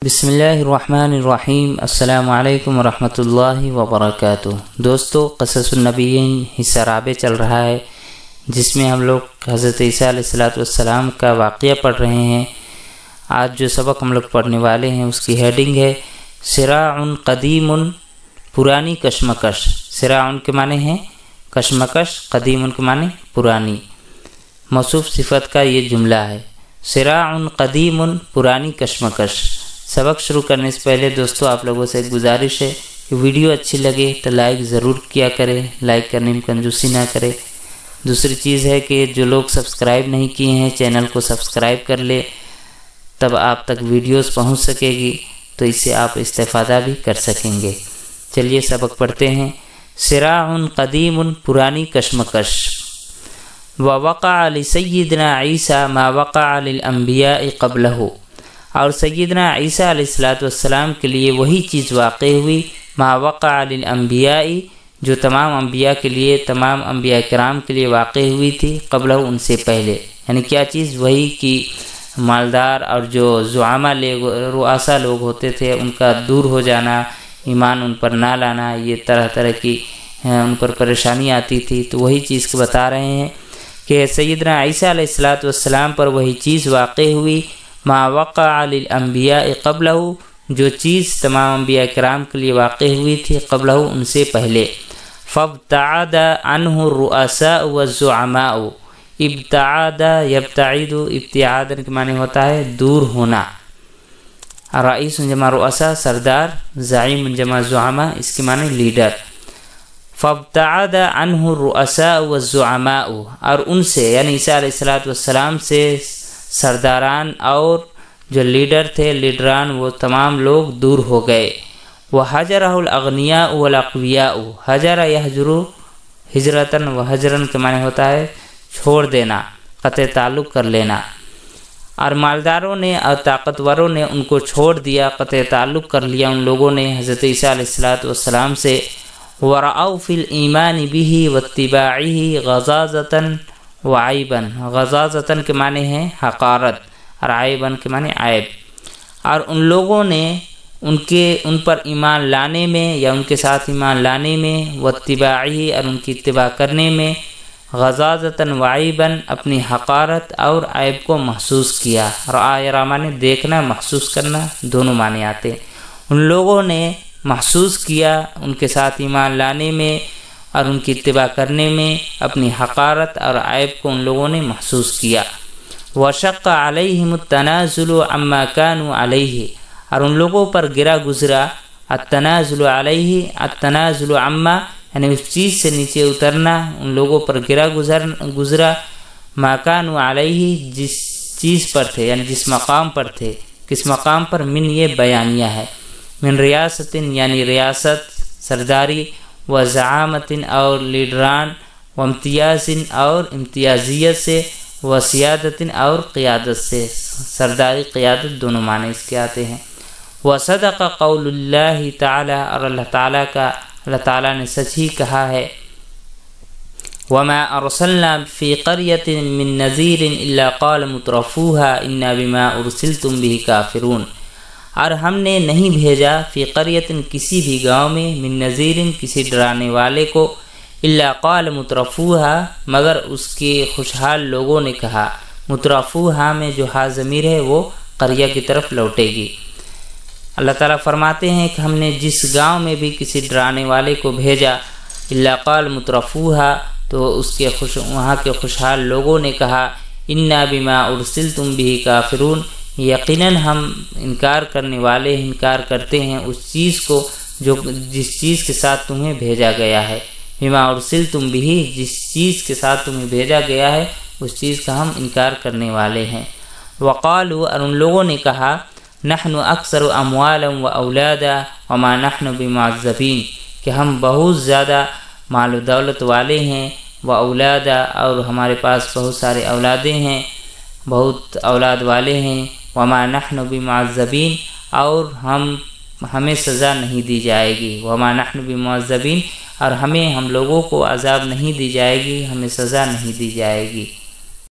بسم اللہ الرحمن الرحیم۔ السلام علیکم ورحمۃ اللہ وبرکاتہ۔ دوستو، قصص النبیین حصہ رابع چل رہا ہے، جس میں ہم لوگ حضرت عیسیٰ علیہ السلام کا واقعہ پڑھ رہے ہیں۔ آج جو سبق ہم لوگ پڑھنے والے ہیں اس کی ہیڈنگ ہے صراع قدیم، پرانی کشمکش۔ صراع کے معنی ہیں کشمکش، قدیم کے معنی پرانی۔ موصوف صفت کا یہ جملہ ہے، صراع قدیم، پرانی کشمکش۔ سبق شروع کرنے سے پہلے دوستو آپ لوگوں سے ایک گزارش ہے کہ ویڈیو اچھی لگے تو لائک ضرور کیا کریں، لائک کرنے میں کنجوسی نہ کرے۔ دوسری چیز ہے کہ جو لوگ سبسکرائب نہیں کیے ہیں چینل کو سبسکرائب کر لے، تب آپ تک ویڈیوز پہنچ سکے گی تو اس سے آپ استفادہ بھی کر سکیں گے۔ چلیے سبق پڑھتے ہیں۔ صراع قدیم، پرانی کشمکش۔ ووقع لسیدنا عیسیٰ ما وقع للانبیاء قبلہ، اور سیدنا عیسیٰ علیہ السلام کے لیے وہی چیز واقع ہوئی ما وقع للانبیاء، جو تمام انبیاء کے لیے، تمام انبیاء کرام کے لیے واقع ہوئی تھی قبلہ، ان سے پہلے۔ یعنی کیا چیز؟ وہی کہ مالدار اور جو زعما رؤسا لوگ ہوتے تھے ان کا دور ہو جانا، ایمان ان پر نہ لانا، یہ طرح طرح کی ان پر پریشانی آتی تھی، تو وہی چیز کو بتا رہے ہیں کہ سیدنا عیسیٰ علیہ السلام پر وہی چیز واقع ہوئی ما وقع للانبیاء قبلہ، جو چیز تمام انبیاء کرام کے لیے واقع ہوئی تھی قبلہ، ان سے پہلے۔ فابتعد عنہ الرؤساء والزعماء، ابتعاد یبتعد، ابتعاد کے معنی ہوتا ہے دور ہونا۔ رئیس جمع رؤسا سردار، زعیم جمع زعما اس کے معنی لیڈر۔ فابتعد عنہ الرؤساء والزعماء، اور ان سے یعنی عیسیٰ علیہ السلام سے سرداران اور جو لیڈر تھے، لیڈران، وہ تمام لوگ دور ہو گئے۔ وحجرہ الاغنیاء والاقویاء، حجر یحجر ہجرتاً، وحجراً کے معنی ہوتا ہے چھوڑ دینا، قطع تعلق کر لینا۔ اور مالداروں نے اور طاقتوروں نے ان کو چھوڑ دیا، قطع تعلق کر لیا ان لوگوں نے حضرت عیسیٰ علیہ السلام سے۔ ورأوا فی الایمان بہ واتباعہ غضاضۃ وعیباً، غضاضۃ کے معنی ہیں حقارت، اور عیباً کے معنی عیب۔ اور ان لوگوں نے ان پر ایمان لانے میں یا ان کے ساتھ ایمان لانے میں، واتباعہ اور ان کی اتباع کرنے میں، غضاضۃ وعیباً اپنی حقارت اور عیب کو محسوس کیا۔ رعا معنی دیکھنا، محسوس کرنا، دونوں معنی آتے ہیں۔ ان لوگوں نے محسوس کیا ان کے ساتھ ایمان لانے میں اور ان کی اتباع کرنے میں اپنی حقارت اور عیب کو ان لوگوں نے محسوس کیا۔ وشق علیہم التنازل عما كانوا علیہ، اور ان لوگوں پر گرا گزرا التنازل علیہ، التنازل عما یعنی اس چیز سے نیچے اترنا، ان لوگوں پر گرا گزرا ما كانوا علیہ، جس چیز پر تھے یعنی جس مقام پر تھے۔ کس مقام پر؟ من یہ بیانیہ ہے، من ریاست یعنی ریاست، سرداری، و زعامت اور لیڈران، و امتیاز اور امتیازیت سے، و سیادت اور قیادت سے، سرداری قیادت دونوں معنی اس کے آتے ہیں۔ و صدق قول اللہ تعالی، اور اللہ تعالیٰ نے سچ ہی کہا ہے۔ وما ارسلنا فی قریۃ من نذیر الا قال مترفوها انا بما ارسلتم به کافرون، اور ہم نے نہیں بھیجا فی قریۃ کسی بھی گاؤں میں، من نذیر کسی ڈرانے والے کو، الا قال مترفوها مگر اس کے خوشحال لوگوں نے کہا۔ مترفوها میں جو ہا ضمیر ہے وہ قریہ کی طرف لوٹے گی۔ اللہ تعالیٰ فرماتے ہیں کہ ہم نے جس گاؤں میں بھی کسی ڈرانے والے کو بھیجا، الا قال مترفوها تو اس کے وہاں کے خوشحال لوگوں نے کہا، انا بما ارسلتم به کافرون، یقیناً ہم انکار کرنے والے انکار کرتے ہیں اس چیز کو جس چیز کے ساتھ تمہیں بھیجا گیا ہے۔ بما ارسلتم به، جس چیز کے ساتھ تمہیں بھیجا گیا ہے اس چیز کا ہم انکار کرنے والے ہیں۔ وقالوا، اور ان لوگوں نے کہا، نحن اکثر اموالا و اولادا وما نحن بمعذبین، کہ ہم بہت زیادہ مال و دولت والے ہیں، و اولادا اور ہمارے پاس بہت سارے اولادیں ہیں، بہت اولاد والے ہیں، وما نحن بمعذبین اور ہمیں سزا نہیں دی جائے گی، وما نحن بمعذبین اور ہم لوگوں کو عذاب نہیں دی جائے گی، ہمیں سزا نہیں دی جائے گی۔